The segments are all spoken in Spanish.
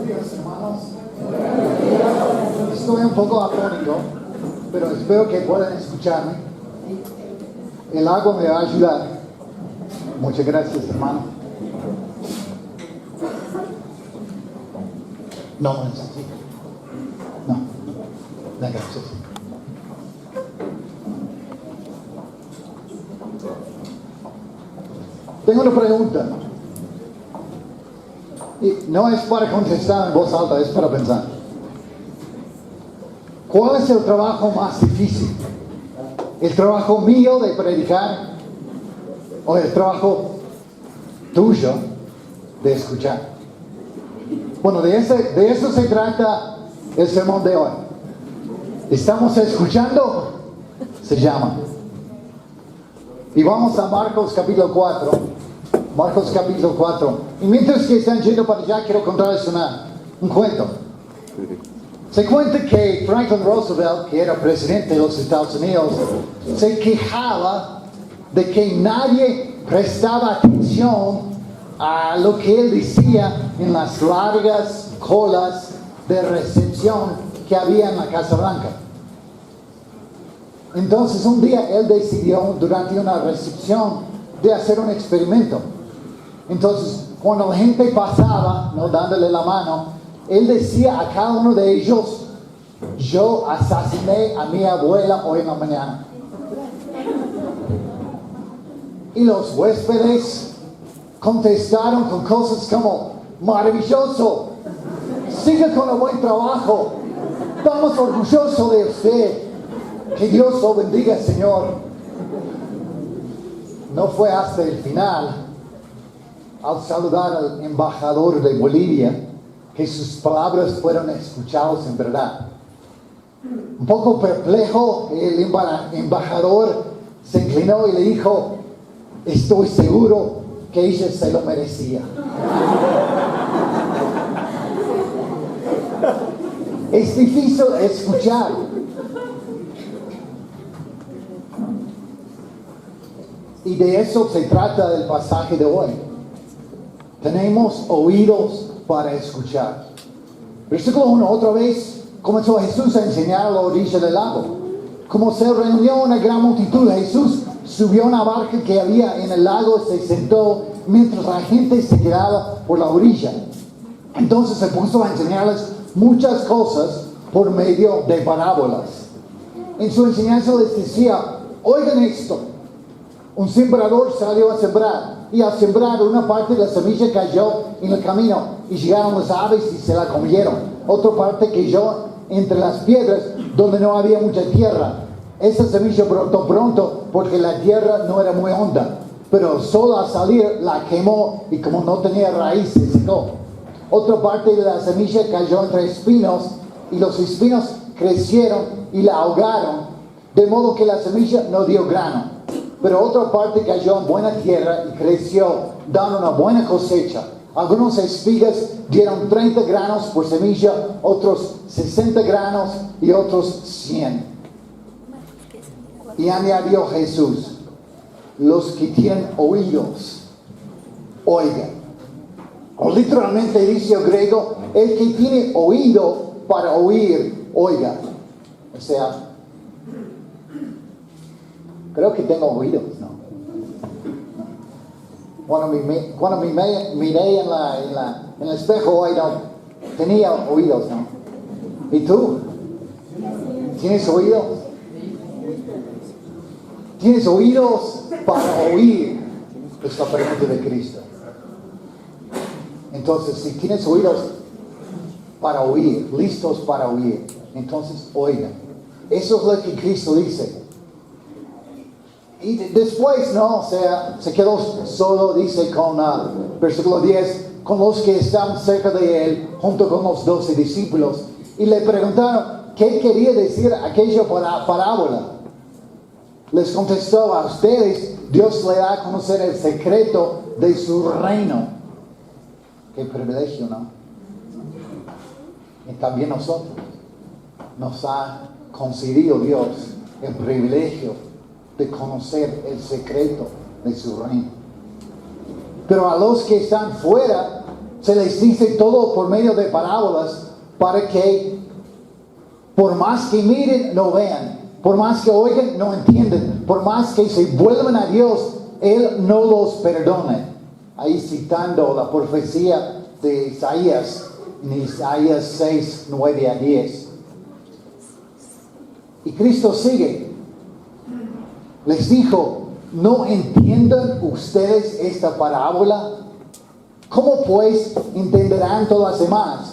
días, hermanos. Estoy un poco atónico, pero espero que puedan escucharme. El agua me va a ayudar. Muchas gracias, hermano. No, no es así. No, gracias. Tengo una pregunta. Y no es para contestar en voz alta, es para pensar. ¿Cuál es el trabajo más difícil? ¿El trabajo mío de predicar o el trabajo tuyo de escuchar? Bueno, de eso se trata el sermón de hoy. ¿Estamos escuchando? Se llama. Y vamos a Marcos capítulo 4. Marcos capítulo 4. Y mientras que están yendo para allá, quiero contarles un cuento. Se cuenta que Franklin Roosevelt, que era presidente de los Estados Unidos, se quejaba de que nadie prestaba atención a lo que él decía en las largas colas de recepción que había en la Casa Blanca. Entonces un día él decidió durante una recepción de hacer un experimento. Entonces cuando la gente pasaba, no dándole la mano, él decía a cada uno de ellos: yo asesiné a mi abuela hoy en la mañana. Y los huéspedes contestaron con cosas como: maravilloso, siga con el buen trabajo, estamos orgullosos de usted, que Dios lo bendiga, Señor. No fue hasta el final, al saludar al embajador de Bolivia, que sus palabras fueron escuchadas en verdad. Un poco perplejo, el embajador se inclinó y le dijo: estoy seguro que ella se lo merecía. Es difícil escuchar. Y de eso se trata el pasaje de hoy. Tenemos oídos para escuchar. Versículo 1, otra vez comenzó Jesús a enseñar a la orilla del lago. Como se reunió una gran multitud, Jesús subió a una barca que había en el lago y se sentó mientras la gente se quedaba por la orilla. Entonces se puso a enseñarles muchas cosas por medio de parábolas. En su enseñanza les decía: oigan esto. Un sembrador salió a sembrar, y al sembrar una parte de la semilla cayó en el camino, y llegaron las aves y se la comieron. Otra parte cayó entre las piedras, donde no había mucha tierra. Esa semilla brotó pronto, porque la tierra no era muy honda, pero el sol al salir la quemó, y como no tenía raíz, se secó. Otra parte de la semilla cayó entre espinos, y los espinos crecieron y la ahogaron, de modo que la semilla no dio grano. Pero otra parte cayó en buena tierra y creció, dando una buena cosecha. Algunas espigas dieron 30 granos por semilla, otros 60 granos y otros 100. Y añadió Jesús: los que tienen oídos, oigan. O literalmente dice el griego: el que tiene oído para oír, oiga. O sea, creo que tengo oídos, ¿no? Cuando me miré en el espejo hoy, no tenía oídos, ¿no? ¿Y tú? ¿Tienes oídos? ¿Tienes oídos para oír? Es la pregunta de Cristo. Entonces, si tienes oídos para oír, listos para oír, entonces oigan. Eso es lo que Cristo dice. Y después, ¿no? O sea, se quedó solo, dice con versículo 10, con los que estaban cerca de él, junto con los 12 discípulos, y le preguntaron qué quería decir aquella parábola. Les contestó: a ustedes Dios le da a conocer el secreto de su reino. Qué privilegio, ¿no? Y también nosotros nos ha concedido Dios el privilegio de conocer el secreto de su reino. Pero a los que están fuera se les dice todo por medio de parábolas para que por más que miren, no vean. Por más que oigan, no entienden. Por más que se vuelvan a Dios, Él no los perdona. Ahí citando la profecía de Isaías, en Isaías 6, 9 a 10. Y Cristo sigue. Les dijo, ¿no entienden ustedes esta parábola? ¿Cómo pues entenderán todas las demás?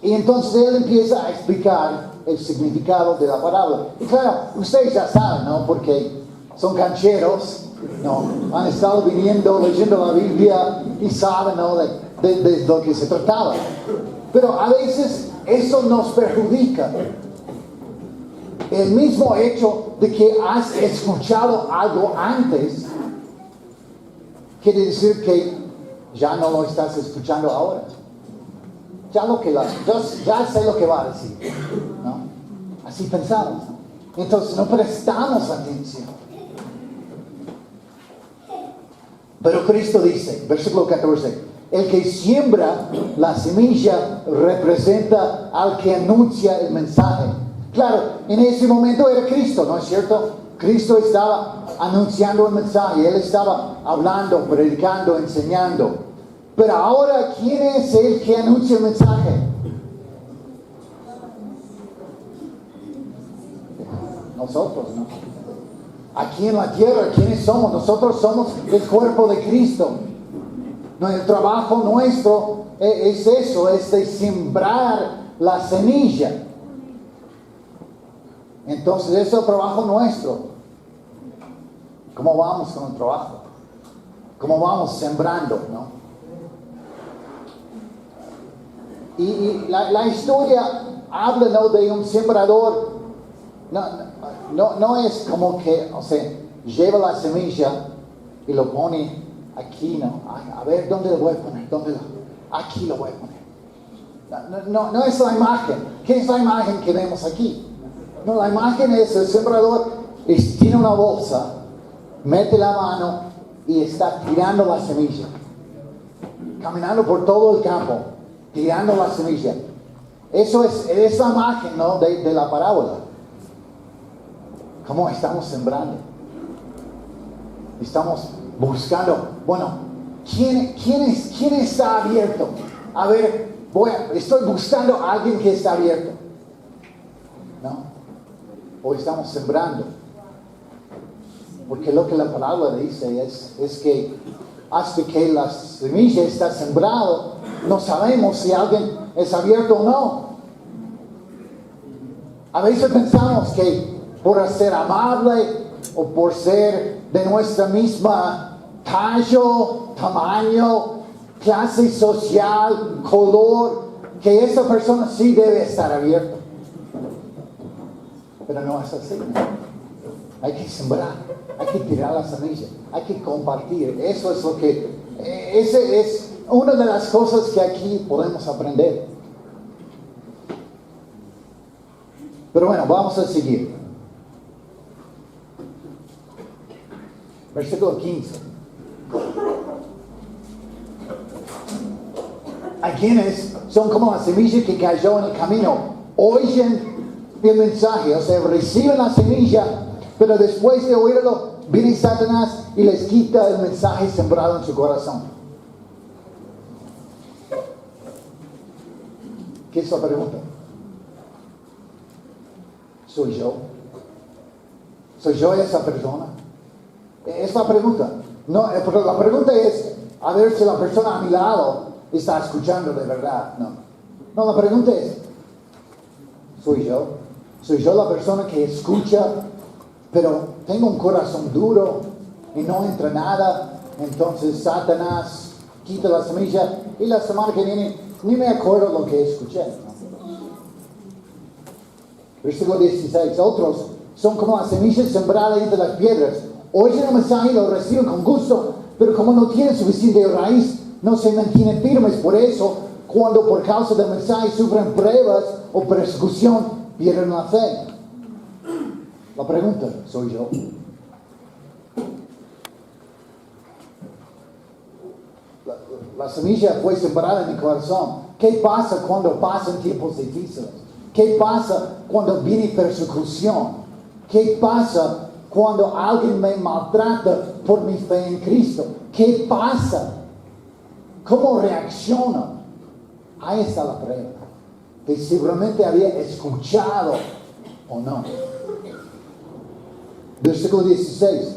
Y entonces Él empieza a explicar el significado de la parábola. Y claro, ustedes ya saben, ¿no? Porque son cancheros, ¿no? Han estado viniendo, leyendo la Biblia y saben, ¿no? de lo que se trataba. Pero a veces eso nos perjudica. El mismo hecho de que has escuchado algo antes quiere decir que ya no lo estás escuchando ahora. Ya sé lo que va a decir, ¿no? Así pensamos, ¿no? Entonces no prestamos atención. Pero Cristo dice, versículo 14, el que siembra la semilla representa al que anuncia el mensaje. Claro, en ese momento era Cristo, ¿no es cierto? Cristo estaba anunciando el mensaje, Él estaba hablando, predicando, enseñando. Pero ahora, ¿quién es el que anuncia el mensaje? Nosotros, ¿no? Aquí en la tierra, ¿quiénes somos? Nosotros somos el cuerpo de Cristo. El trabajo nuestro es eso, es de sembrar la semilla. Entonces, ese es el trabajo nuestro. ¿Cómo vamos con el trabajo? ¿Cómo vamos sembrando, no? Y la historia habla, ¿no? De un sembrador. No es como que, o sea, lleva la semilla y lo pone aquí, ¿no? A ver, ¿dónde lo voy a poner? Aquí lo voy a poner. No es la imagen. ¿Qué es la imagen que vemos aquí? No, la imagen es el sembrador tiene una bolsa, mete la mano y está tirando la semilla. Caminando por todo el campo, tirando la semilla. Eso es la imagen, ¿no? de la parábola. ¿Cómo estamos sembrando? Estamos buscando, bueno, ¿quién está abierto? A ver, estoy buscando a alguien que está abierto. ¿No? O estamos sembrando. Porque lo que la palabra dice es que hasta que la semilla está sembrado, no sabemos si alguien es abierto o no. A veces pensamos que por ser amable o por ser de nuestra misma tallo, tamaño, clase social, color, que esa persona sí debe estar abierta. Pero no es así. Hay que sembrar, hay que tirar la semilla, hay que compartir. Eso es lo que, esa es una de las cosas que aquí podemos aprender. Pero bueno, vamos a seguir. Versículo 15. Hay quienes son como la semilla que cayó en el camino. Oyen el mensaje, o sea, reciben la semilla, pero después de oírlo, viene Satanás y les quita el mensaje sembrado en su corazón. ¿Qué es la pregunta? ¿Soy yo? ¿Soy yo esa persona? Es la pregunta. No, pero la pregunta es a ver si la persona a mi lado está escuchando de verdad. No, la pregunta es, ¿soy yo? ¿Soy yo la persona que escucha, pero tengo un corazón duro y no entra nada? Entonces Satanás quita la semilla y la semana que viene ni me acuerdo lo que escuché, ¿no? Versículo 16. Otros son como las semillas sembradas entre las piedras. Oyen el mensaje y lo reciben con gusto, pero como no tienen suficiente raíz, no se mantienen firmes. Por eso, cuando por causa del mensaje sufren pruebas o persecución, pierden la fe. La pregunta, ¿soy yo? la semilla fue sembrada en mi corazón. ¿Qué pasa cuando pasan tiempos difíciles? ¿Qué pasa cuando viene persecución? ¿Qué pasa cuando alguien me maltrata por mi fe en Cristo? ¿Qué pasa? ¿Cómo reacciono? Ahí está la pregunta. Que si realmente había escuchado o no. Versículo 16.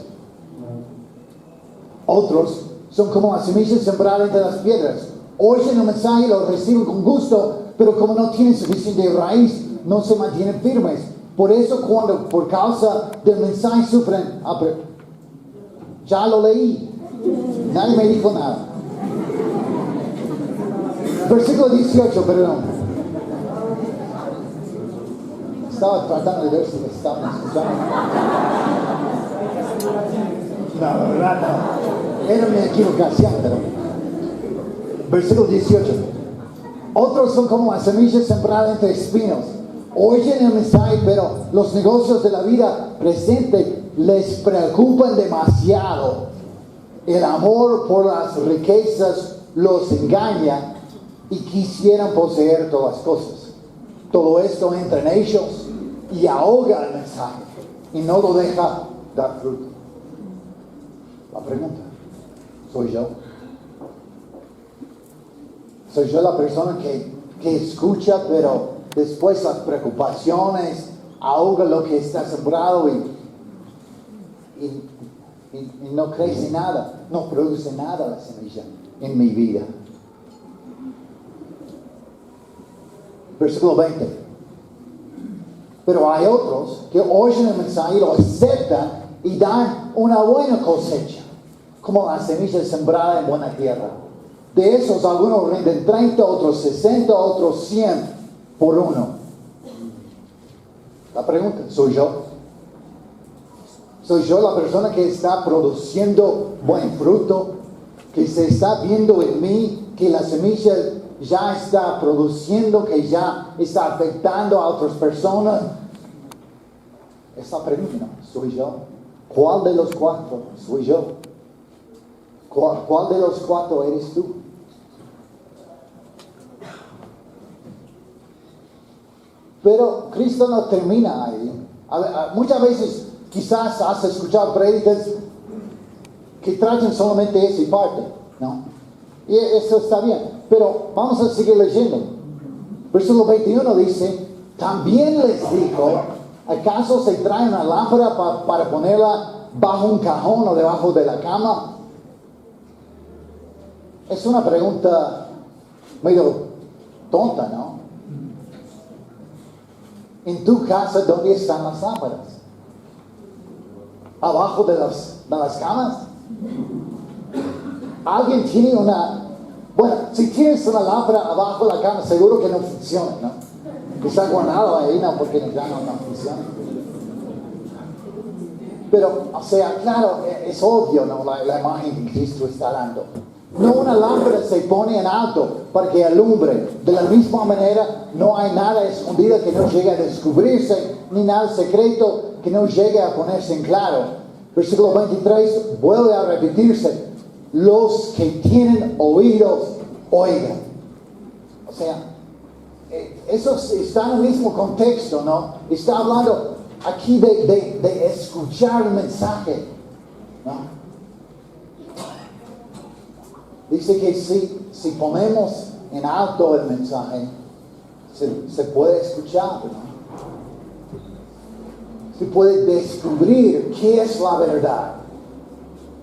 Otros son como las semillas sembradas entre las piedras. Oyen el mensaje y lo reciben con gusto, pero como no tienen suficiente raíz, no se mantienen firmes. Por eso cuando por causa del mensaje sufren, ya lo leí, nadie me dijo nada. Versículo 18, perdón. Estaba tratando de ver si me estaban escuchando. No, la verdad no. Era mi equivocación, pero. Versículo 18. Otros son como las semillas sembradas entre espinos. Oyen el mensaje, pero los negocios de la vida presente les preocupan demasiado. El amor por las riquezas los engaña y quisieran poseer todas las cosas. Todo esto entra en ellos y ahoga el mensaje y no lo deja dar fruto. La pregunta, ¿soy yo? ¿Soy yo la persona que escucha, pero después las preocupaciones ahoga lo que está sembrado y no crece nada, no produce nada la semilla en mi vida? Versículo 20. Pero hay otros que oyen el mensaje y lo aceptan y dan una buena cosecha, como la semilla sembrada en buena tierra. De esos algunos rinden 30, otros 60, otros 100 por uno. La pregunta, ¿soy yo? ¿Soy yo la persona que está produciendo buen fruto? ¿Que se está viendo en mí que la semilla ya está produciendo, que ya está afectando a otras personas? Esa pregunta, ¿soy yo? ¿Cuál de los cuatro soy yo? ¿Cuál de los cuatro eres tú? Pero Cristo no termina ahí. Muchas veces quizás has escuchado prédicas que tratan solamente esa parte, ¿no? Y eso está bien. Pero vamos a seguir leyendo. Versículo 21 dice, también les dijo, ¿acaso se trae una lámpara para ponerla bajo un cajón o debajo de la cama? Es una pregunta medio tonta, ¿no? En tu casa, ¿dónde están las lámparas? ¿Abajo de las camas? ¿Alguien tiene una... Bueno, si tienes una lámpara abajo de la cama, seguro que no funciona, ¿no? Está guardado ahí, no, porque ya no funciona. Pero, o sea, claro, es obvio, ¿no? La imagen que Cristo está dando. No, una lámpara se pone en alto para que alumbre. De la misma manera, no hay nada escondido que no llegue a descubrirse, ni nada secreto que no llegue a ponerse en claro. Versículo 23 vuelve a repetirse. Los que tienen oídos, oigan. O sea, eso está en el mismo contexto, ¿no? Está hablando aquí de escuchar el mensaje, ¿no? Dice que si ponemos en alto el mensaje, se puede escuchar, ¿no? Se puede descubrir qué es la verdad.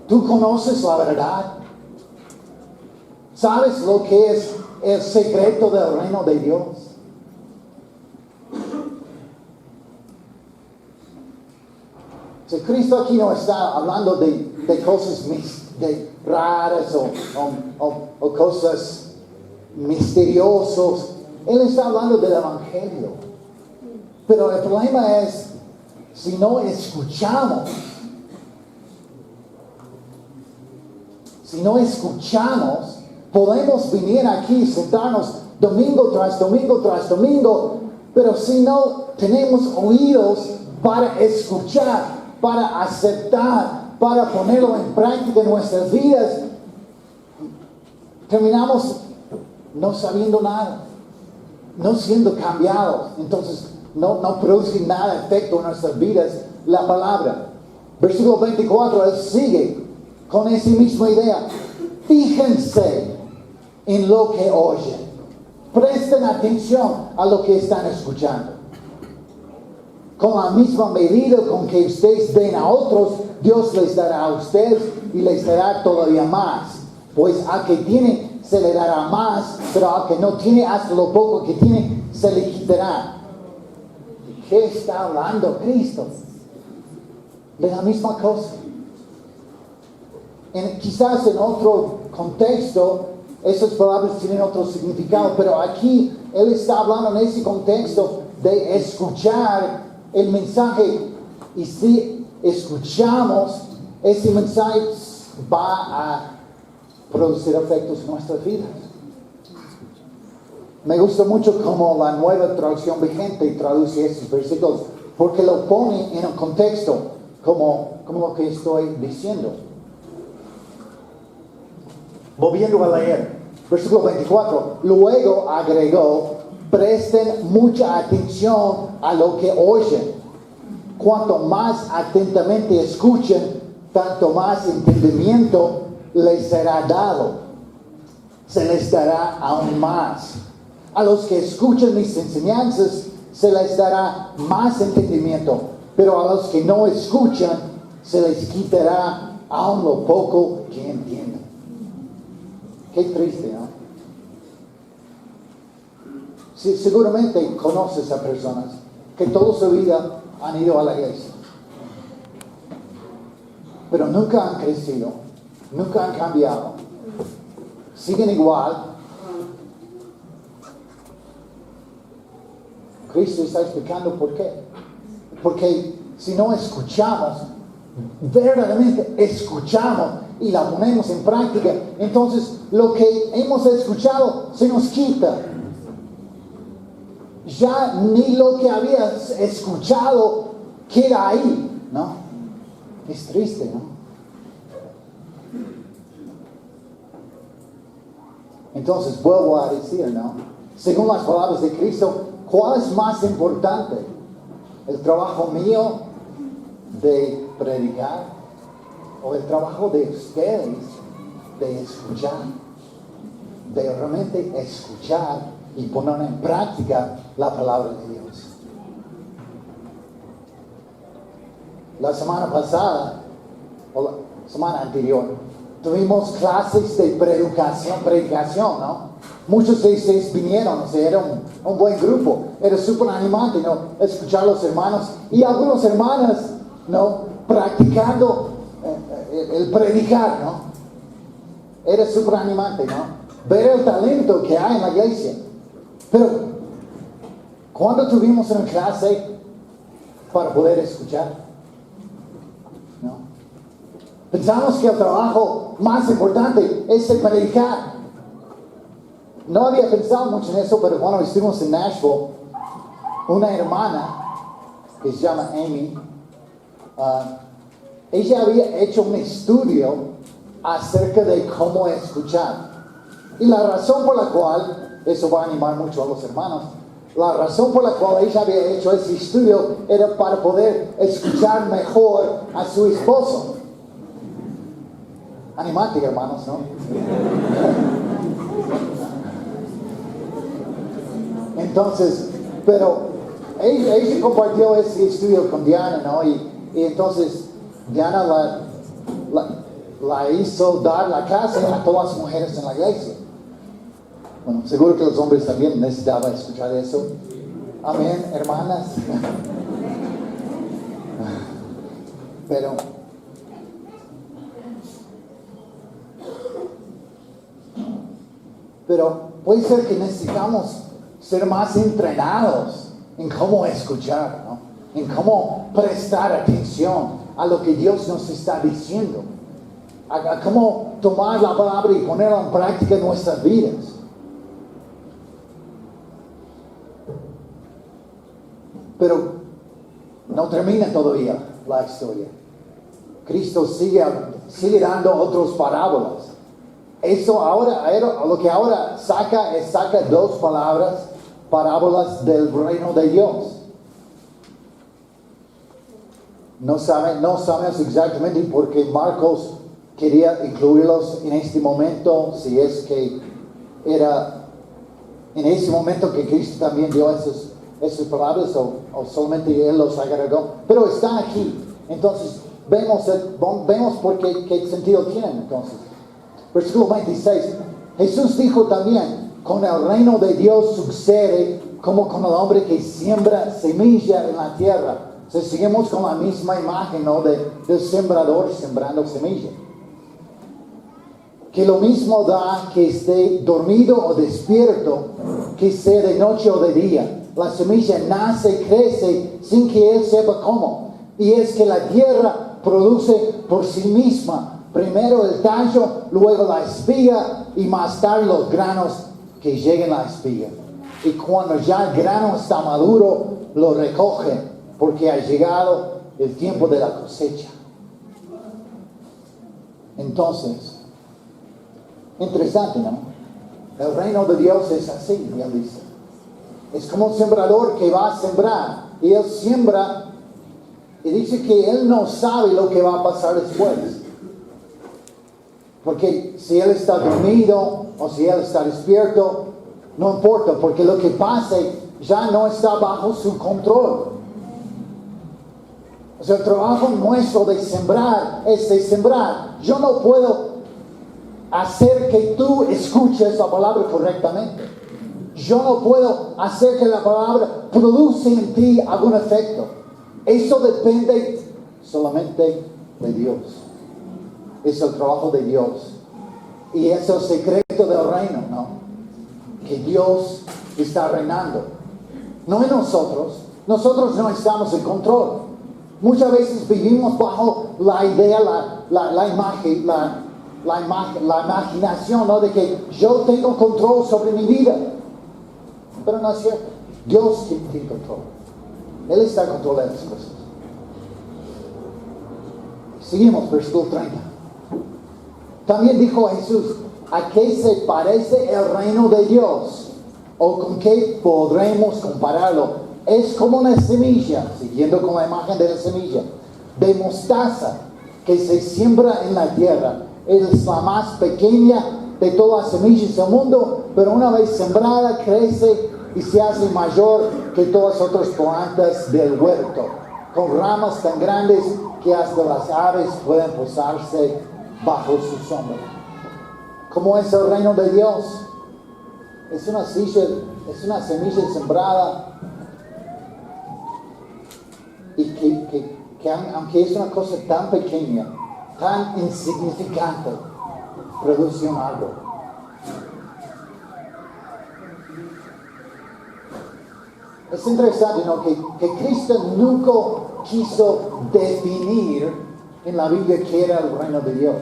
¿Tú conoces la verdad? ¿Sabes lo que es el secreto del reino de Dios? Si Cristo aquí no está hablando de cosas raras o cosas misteriosas, Él está hablando del Evangelio. Pero el problema es, si no escuchamos, podemos venir aquí, sentarnos domingo tras domingo tras domingo, pero si no tenemos oídos para escuchar, para aceptar, para ponerlo en práctica en nuestras vidas, terminamos no sabiendo nada, no siendo cambiados. Entonces no produce nada de efecto en nuestras vidas la palabra. Versículo 24, él sigue con esa misma idea. Fíjense en lo que oyen. Presten atención a lo que están escuchando. Con la misma medida con que ustedes den a otros, Dios les dará a ustedes y les dará todavía más. Pues al que tiene se le dará más, pero al que no tiene, hasta lo poco que tiene se le quitará. ¿De qué está hablando Cristo? De la misma cosa. Quizás en otro contexto esas palabras tienen otro significado, pero aquí Él está hablando en ese contexto de escuchar el mensaje, y si escuchamos, ese mensaje va a producir efectos en nuestras vidas. Me gusta mucho cómo la Nueva Traducción Vigente traduce estos versículos, porque lo pone en un contexto como lo que estoy diciendo. Volviendo a leer, versículo 24, luego agregó: presten mucha atención a lo que oyen. Cuanto más atentamente escuchen, tanto más entendimiento les será dado. Se les dará aún más. A los que escuchen mis enseñanzas, se les dará más entendimiento. Pero a los que no escuchan, se les quitará aún lo poco que entienden. Qué triste, ¿no? Sí, seguramente conoces a personas que toda su vida han ido a la iglesia, pero nunca han crecido, nunca han cambiado, siguen igual. Cristo está explicando por qué. Porque si no escuchamos, verdaderamente escuchamos y la ponemos en práctica, entonces lo que hemos escuchado se nos quita. Ya ni lo que habías escuchado queda ahí, ¿no? Es triste, ¿no? Entonces vuelvo a decir, ¿no? Según las palabras de Cristo, ¿cuál es más importante? ¿El trabajo mío de predicar o el trabajo de ustedes de escuchar? De realmente escuchar y poner en práctica la palabra de Dios. La semana pasada, o la semana anterior, tuvimos clases de predicación, ¿no? Muchos de ustedes vinieron, o sea, era un buen grupo, era súper animante, ¿no? Escuchar a los hermanos y algunas hermanas, ¿no? Practicando el predicar, ¿no? Era súper animante, ¿no? Ver el talento que hay en la iglesia. Pero, ¿cuándo tuvimos una clase para poder escuchar? ¿No? Pensamos que el trabajo más importante es el predicar. No había pensado mucho en eso, pero cuando estuvimos en Nashville, una hermana que se llama Amy, ella había hecho un estudio acerca de cómo escuchar. Y la razón por la cual, eso va a animar mucho a los hermanos, la razón por la cual ella había hecho ese estudio era para poder escuchar mejor a su esposo. Animante, hermanos, ¿no? Entonces, pero ella compartió ese estudio con Diana, ¿no? Y entonces Diana la hizo dar la clase a todas las mujeres en la iglesia. Bueno, seguro que los hombres también necesitaban escuchar eso. Amén, hermanas. Pero puede ser que necesitamos ser más entrenados en cómo escuchar, ¿no? En cómo prestar atención a lo que Dios nos está diciendo, a cómo tomar la palabra y ponerla en práctica en nuestras vidas. Pero no termina todavía la historia. Cristo sigue dando otras parábolas. Eso lo que ahora saca dos palabras, parábolas del reino de Dios. No sabemos exactamente por qué Marcos quería incluirlos en este momento, si es que era en ese momento que Cristo también dio esas palabras o solamente Él los agregó, pero están aquí. Entonces vemos por qué sentido tienen. Entonces, versículo 26, Jesús dijo también, con el reino de Dios sucede como con el hombre que siembra semilla en la tierra. O sea, seguimos con la misma imagen, ¿no? del sembrador sembrando semilla. Que lo mismo da que esté dormido o despierto, que sea de noche o de día. La semilla nace y crece sin que él sepa cómo. Y es que la tierra produce por sí misma, primero el tallo, luego la espiga y más tarde los granos que lleguen a la espiga. Y cuando ya el grano está maduro, lo recogen porque ha llegado el tiempo de la cosecha. Entonces, interesante, ¿no? El reino de Dios es así, él dice. Es como un sembrador que va a sembrar. Y él siembra y dice que él no sabe lo que va a pasar después. Porque si él está dormido o si él está despierto, no importa, porque lo que pase ya no está bajo su control. O sea, el trabajo nuestro de sembrar es de sembrar. Yo no puedo hacer que tú escuches la palabra correctamente. Yo no puedo hacer que la palabra produzca en ti algún efecto. Eso depende solamente de Dios. Es el trabajo de Dios. Y es el secreto del reino, ¿no? Que Dios está reinando. No en nosotros. Nosotros no estamos en control. Muchas veces vivimos bajo la idea, la imaginación, ¿no? De que yo tengo control sobre mi vida. Pero no es cierto. Dios tiene control. Él está en control de las cosas. Seguimos, versículo 30. También dijo Jesús, ¿a qué se parece el reino de Dios? ¿O con qué podremos compararlo? Es como una semilla, siguiendo con la imagen de la semilla, de mostaza que se siembra en la tierra. Es la más pequeña de todas las semillas del mundo, pero una vez sembrada crece y se hace mayor que todas las otras plantas del huerto, con ramas tan grandes que hasta las aves pueden posarse bajo su sombra. ¿Cómo es el reino de Dios? Es una semilla sembrada y que aunque es una cosa tan pequeña, tan insignificante, produce un árbol. Es interesante, ¿no? que Cristo nunca quiso definir en la Biblia qué era el reino de Dios.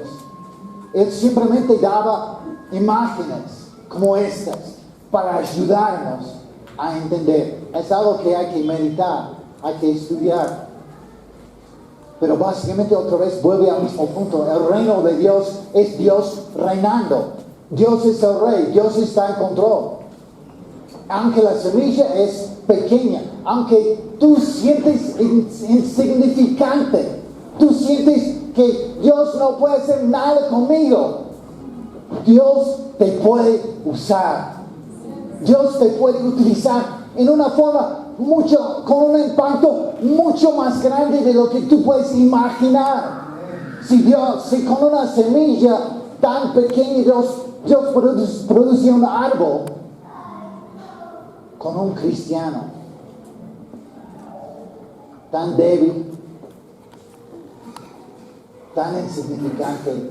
Él simplemente daba imágenes como estas para ayudarnos a entender. Es algo que hay que meditar, hay que estudiar. Pero básicamente otra vez vuelve al mismo punto. El reino de Dios es Dios reinando. Dios es el rey, Dios está en control. Aunque la semilla es pequeña, aunque tú sientes insignificante, tú sientes que Dios no puede hacer nada conmigo, Dios te puede usar. Dios te puede utilizar en una forma con un impacto mucho más grande de lo que tú puedes imaginar. Si con una semilla tan pequeña Dios produce un árbol, con un cristiano tan débil, tan insignificante,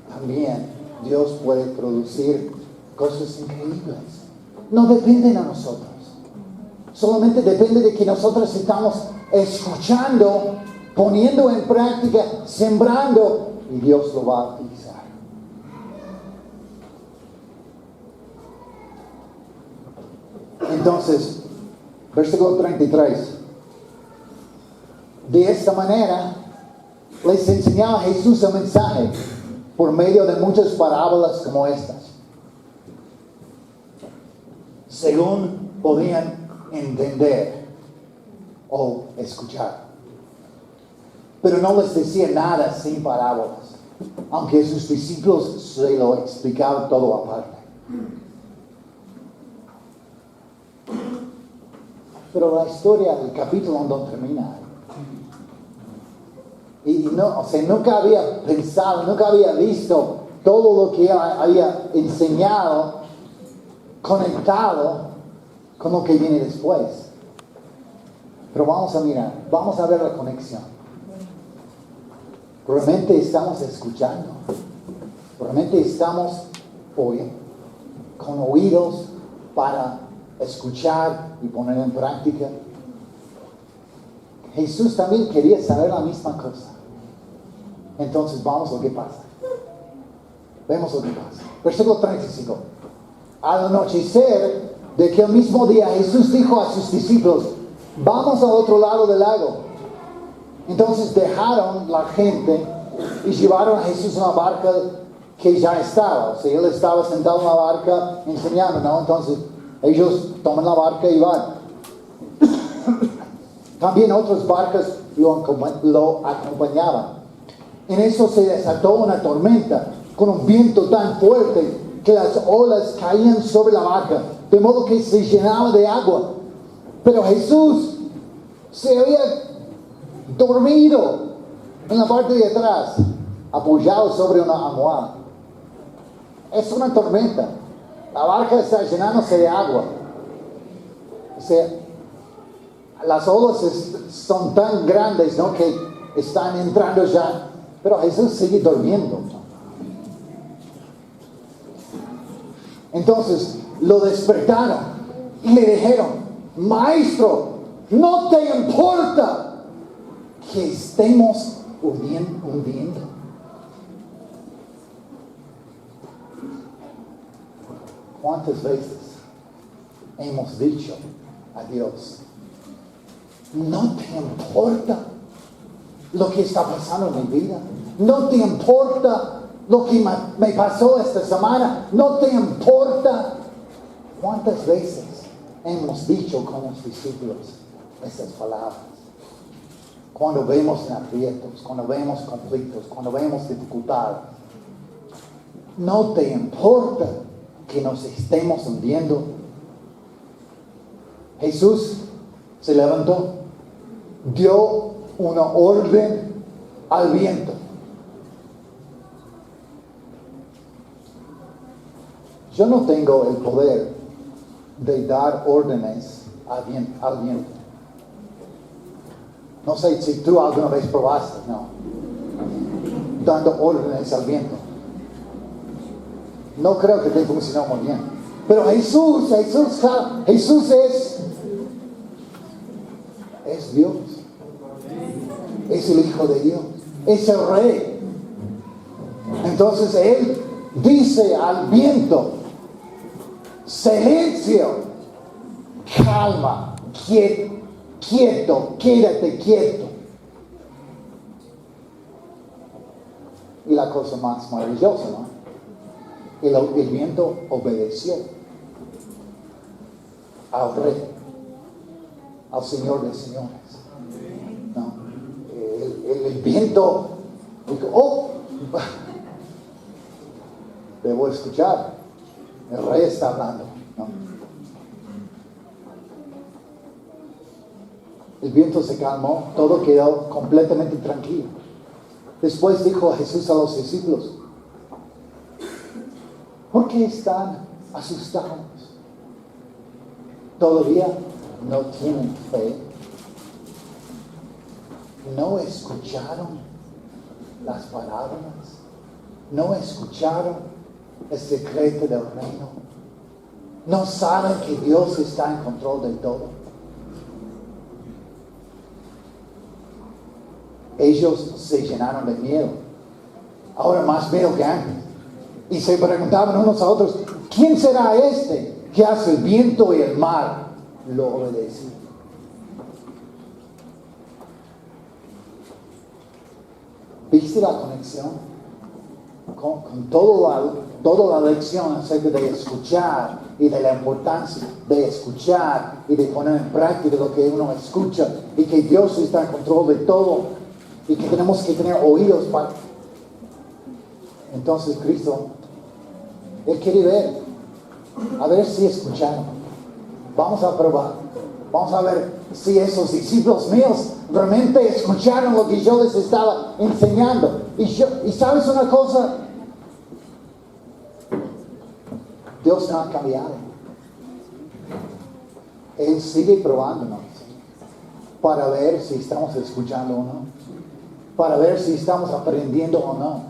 también Dios puede producir cosas increíbles. No depende de nosotros. Solamente depende de que nosotros estamos escuchando, poniendo en práctica, sembrando, y Dios lo va a utilizar. Entonces, versículo 33. De esta manera les enseñaba Jesús el mensaje. por medio de muchas parábolas como estas, según podían entender o escuchar. Pero no les decía nada sin parábolas, aunque sus discípulos se lo explicaban todo aparte. Pero la historia del capítulo no termina. Y nunca había pensado, nunca había visto todo lo que él había enseñado conectado con lo que viene después. Pero vamos a mirar, vamos a ver la conexión. ¿Realmente estamos escuchando? ¿Realmente estamos oyendo? Con oídos para escuchar y poner en práctica. Jesús también quería saber la misma cosa. Entonces vamos a lo que pasa. Vemos lo que pasa. Versículo 35. Al anochecer de aquel mismo día, Jesús dijo a sus discípulos: vamos al otro lado del lago. Entonces dejaron la gente y llevaron a Jesús en una barca que ya estaba. O sea, él estaba sentado en la barca enseñando, ¿no? Entonces ellos toman la barca y van. También otras barcas lo acompañaban. En eso se desató una tormenta con un viento tan fuerte que las olas caían sobre la barca, de modo que se llenaba de agua. Pero Jesús se había dormido en la parte de atrás, apoyado sobre una almohada. Es una tormenta. La barca está llenándose de agua. O sea, las olas son tan grandes, ¿no?, que están entrando ya. Pero Jesús sigue durmiendo. Entonces lo despertaron y le dijeron: Maestro, ¿no te importa que estemos hundiendo? ¿Cuántas veces hemos dicho a Dios: no te importa lo que está pasando en mi vida? ¿No te importa lo que me pasó esta semana? ¿No te importa? ¿Cuántas veces hemos dicho con los discípulos esas palabras? Cuando vemos aprietos, cuando vemos conflictos, cuando vemos dificultades. ¿No te importa que nos estemos hundiendo? Jesús se levantó, dio una orden al viento. Yo no tengo el poder de dar órdenes al viento. No sé si tú alguna vez probaste, ¿no?, dando órdenes al viento. No creo que te funcionó muy bien. Pero Jesús es Dios. Es el Hijo de Dios. Es el Rey. Entonces Él dice al viento: silencio, calma, quieto, quédate quieto. Y la cosa más maravillosa, ¿no? El viento obedeció al Rey, al Señor de señores. ¿No? El viento dijo: oh, debo escuchar. El Rey está hablando, ¿no? El viento se calmó, todo quedó completamente tranquilo. Después dijo Jesús a los discípulos: ¿por qué están asustados? ¿Todavía no tienen fe? ¿No escucharon las parábolas? ¿No escucharon el secreto del reino? ¿No saben que Dios está en control de todo? Ellos se llenaron de miedo, ahora más miedo que antes, y se preguntaban unos a otros: ¿quién será este que hace el viento y el mar lo obedecen? ¿Viste la conexión? con toda la lección acerca de escuchar y de la importancia de escuchar y de poner en práctica lo que uno escucha y que Dios está en control de todo y que tenemos que tener oídos para... Entonces Cristo, Él quiere ver, a ver si escucharon. Vamos a probar. Vamos a ver si esos discípulos míos realmente escucharon lo que yo les estaba enseñando. Y sabes una cosa, Dios no ha cambiado. Él sigue probándonos para ver si estamos escuchando o no, para ver si estamos aprendiendo o no,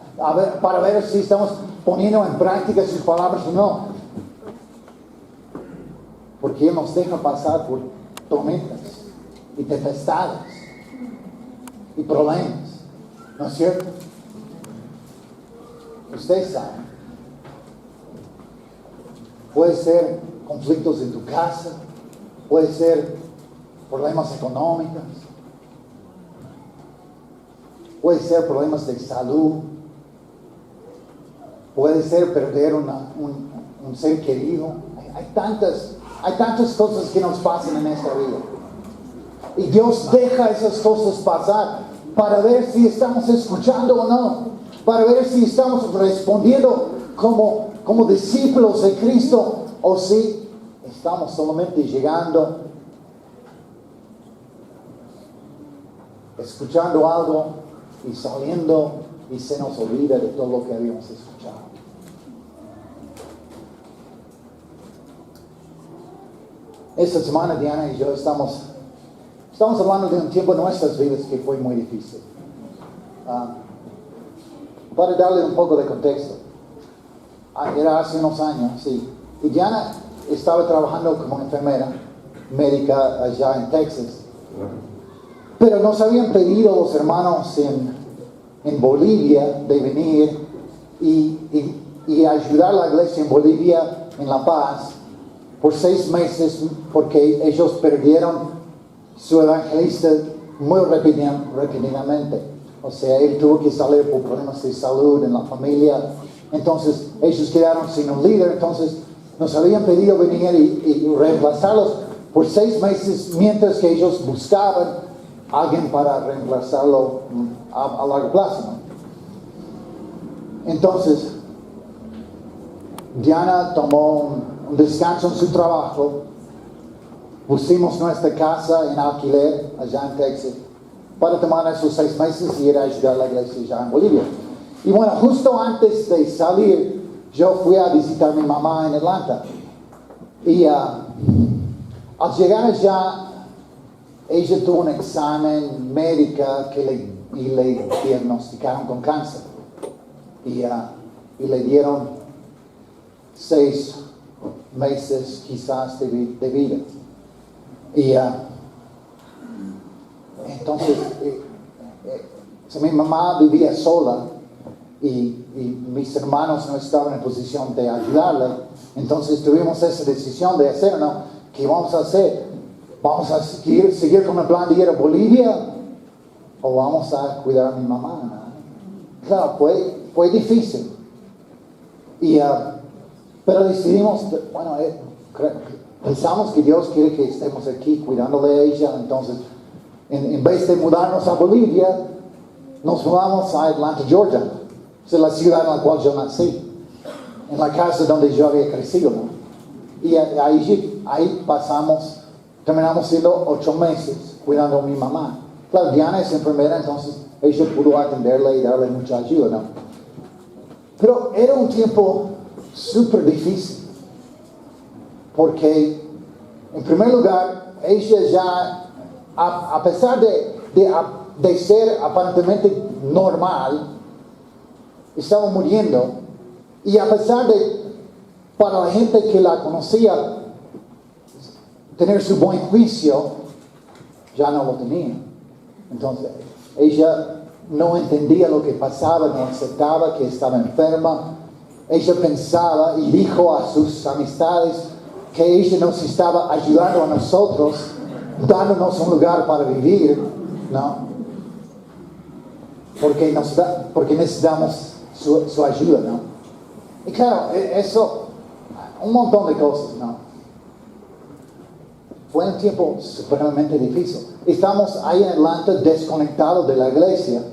para ver si estamos poniendo en práctica sus palabras o no. Porque Él nos deja pasar por tormentas y tempestades y problemas, ¿no es cierto? Ustedes saben, puede ser conflictos en tu casa, puede ser problemas económicos, puede ser problemas de salud, puede ser perder un ser querido. Hay tantas cosas que nos pasan en esta vida. Y Dios deja esas cosas pasar para ver si estamos escuchando o no, para ver si estamos respondiendo como discípulos de Cristo o si estamos solamente llegando, escuchando algo y saliendo y se nos olvida de todo lo que habíamos escuchado. Esta semana Diana y yo estamos hablando de un tiempo en nuestras vidas que fue muy difícil. Para darle un poco de contexto, era hace unos años, sí, y Diana estaba trabajando como enfermera médica allá en Texas, pero nos habían pedido los hermanos en Bolivia de venir y ayudar a la iglesia en Bolivia, en La Paz, por 6 meses, porque ellos perdieron su evangelista muy repentinamente. O sea, él tuvo que salir por problemas de salud en la familia. Entonces, ellos quedaron sin un líder. Entonces, nos habían pedido venir y reemplazarlos por 6 meses, mientras que ellos buscaban a alguien para reemplazarlo a largo plazo, ¿no? Entonces, Diana tomó un descanso en su trabajo. Pusimos nuestra casa en alquiler allá en Texas para tomar esos 6 meses y ir a ayudar a la iglesia allá en Bolivia. Y bueno, justo antes de salir, yo fui a visitar a mi mamá en Atlanta. Y al llegar allá, ella tuvo un examen médico y le diagnosticaron con cáncer. Y le dieron 6 meses quizás de vida. Y entonces mi mamá vivía sola y mis hermanos no estaban en posición de ayudarle. Entonces tuvimos esa decisión de hacer, ¿no? ¿Qué vamos a hacer? ¿Vamos a seguir con el plan de ir a Bolivia o vamos a cuidar a mi mamá, ¿no? Claro, fue difícil. Pero decidimos, bueno, pensamos que Dios quiere que estemos aquí cuidándole a ella. Entonces, en vez de mudarnos a Bolivia, nos mudamos a Atlanta, Georgia. Es la ciudad en la cual yo nací, en la casa donde yo había crecido, ¿no? Y ahí terminamos siendo 8 meses cuidando a mi mamá. Claro, Diana es enfermera, entonces ella pudo atenderla y darle mucha ayuda, ¿no? Pero era un tiempo súper difícil, porque en primer lugar, ella ya, a pesar de ser aparentemente normal, estaba muriendo. Y a pesar de, para la gente que la conocía, tener su buen juicio, ya no lo tenía. Entonces, ella no entendía lo que pasaba, no aceptaba que estaba enferma. Ella pensaba y dijo a sus amistades que ella nos estaba ayudando a nosotros, dándonos un lugar para vivir, ¿no? Porque necesitamos su ayuda, ¿no? Y claro, eso, un montón de cosas, ¿no? Fue un tiempo supremamente difícil. Estamos ahí en Atlanta desconectados de la iglesia,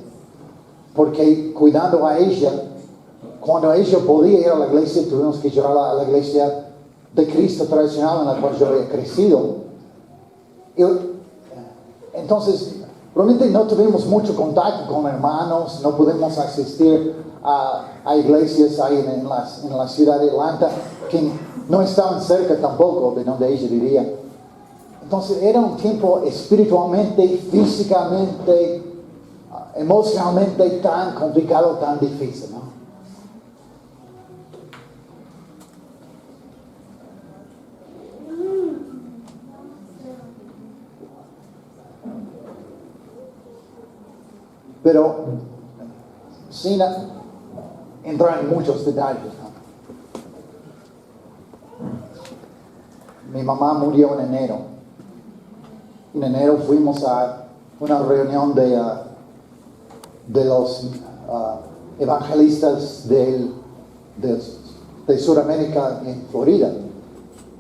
porque cuidando a ella, cuando ella podía ir a la iglesia, tuvimos que llevarla a la iglesia de Cristo tradicional en la cual yo había crecido. Y, entonces, realmente no tuvimos mucho contacto con hermanos, no pudimos asistir a iglesias ahí en la ciudad de Atlanta, que no estaban cerca tampoco de donde ella vivía. Entonces era un tiempo espiritualmente, físicamente, emocionalmente tan complicado, tan difícil, ¿no? Pero sin entrar en muchos detalles, ¿no? Mi mamá murió en enero. En enero fuimos a una reunión de los evangelistas de Sudamérica en Florida.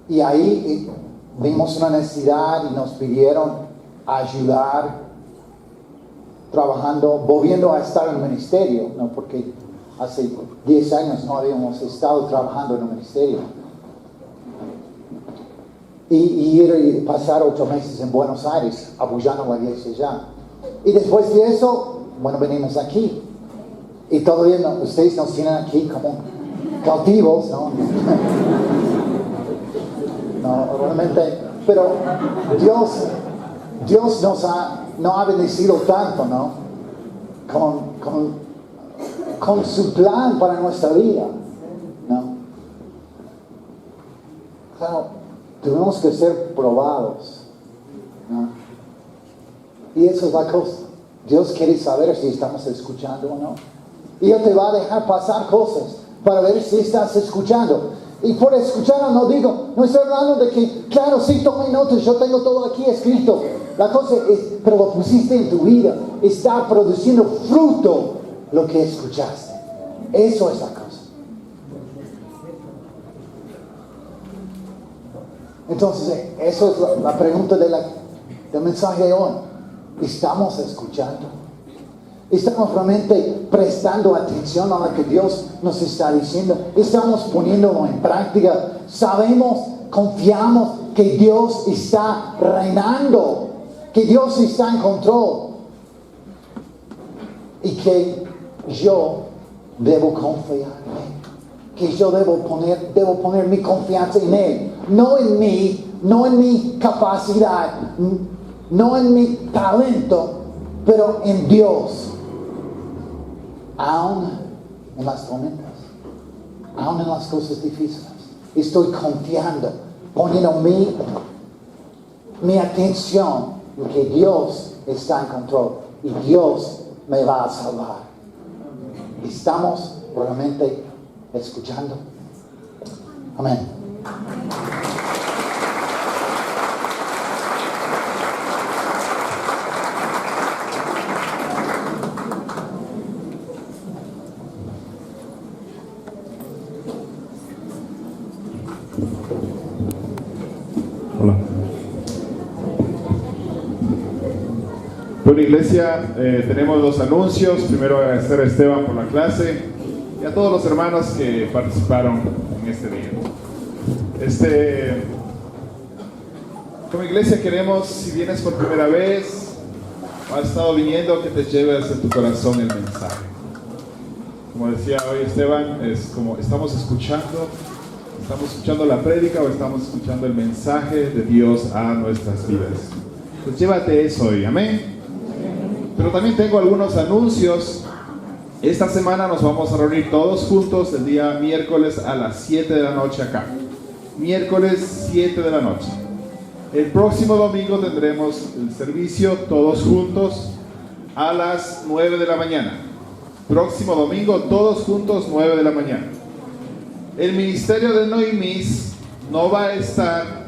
Y ahí vimos una necesidad y nos pidieron ayudar trabajando, volviendo a estar en el ministerio, ¿no? Porque hace 10 años no habíamos estado trabajando en el ministerio. Y ir y pasar 8 meses en Buenos Aires apoyando la iglesia ya. Y después de eso, bueno, venimos aquí. Y todavía ustedes nos tienen aquí como cautivos, ¿no? No, realmente, pero Dios nos ha bendecido tanto, ¿no? Con su plan para nuestra vida, ¿no? Claro, tuvimos que ser probados, ¿no? Y eso es la cosa. Dios quiere saber si estamos escuchando o no. Y Él te va a dejar pasar cosas para ver si estás escuchando. Y por escuchar no estoy hablando de que, claro, sí, tomé notas, yo tengo todo aquí escrito. La cosa es, pero lo pusiste en tu vida, está produciendo fruto lo que escuchaste. Eso es la cosa. Entonces, eso es la pregunta del mensaje de hoy. ¿Estamos escuchando? ¿Estamos realmente prestando atención a lo que Dios nos está diciendo? ¿Estamos poniéndolo en práctica? ¿Sabemos, confiamos que Dios está reinando? ¿Que Dios está en control? Y que yo debo confiar en Él. Que yo debo poner mi confianza en Él. No en mí, no en mi capacidad, no en mi talento, pero en Dios. Aún en las tormentas, aún en las cosas difíciles, estoy confiando, poniendo mi atención en que Dios está en control y Dios me va a salvar. ¿Estamos realmente escuchando? Amén. Hola. Bueno, iglesia, tenemos 2 anuncios. Primero agradecer a Esteban por la clase y a todos los hermanos que participaron en este día. Como iglesia queremos, si vienes por primera vez o has estado viniendo, que te lleves en tu corazón el mensaje. Como decía hoy Esteban, es como estamos escuchando la prédica o estamos escuchando el mensaje de Dios a nuestras vidas. Pues llévate eso hoy, amén. Pero también tengo algunos anuncios. Esta semana nos vamos a reunir todos juntos el día miércoles a las 7 de la noche acá. Miércoles 7 de la noche. El próximo domingo tendremos el servicio todos juntos a las 9 de la mañana. Próximo domingo todos juntos 9 de la mañana. El ministerio de Noemis no va a estar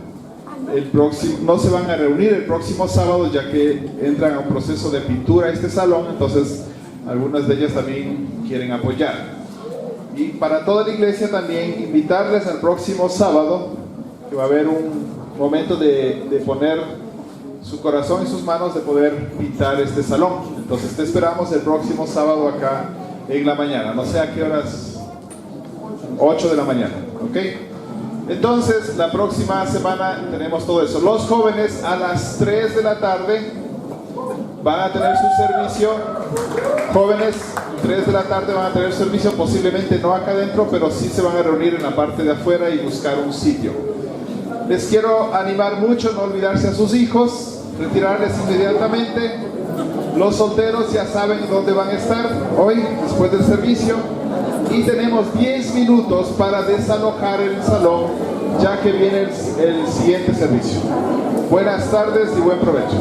no se van a reunir el próximo sábado, ya que entran a un proceso de pintura a este salón, entonces algunas de ellas también quieren apoyar. Y para toda la iglesia también invitarles al próximo sábado, que va a haber un momento de poner su corazón y sus manos, de poder pintar este salón. Entonces te esperamos el próximo sábado acá en la mañana, no sé a qué horas, 8 de la mañana, ¿ok? Entonces la próxima semana tenemos todo eso. Los jóvenes a las 3 de la tarde van a tener su servicio. Jóvenes, 3 de la tarde van a tener servicio, posiblemente no acá adentro, pero sí se van a reunir en la parte de afuera y buscar un sitio. Les quiero animar mucho, no olvidarse a sus hijos, retirarles inmediatamente. Los solteros ya saben dónde van a estar hoy, después del servicio. Y tenemos 10 minutos para desalojar el salón, ya que viene el siguiente servicio. Buenas tardes y buen provecho.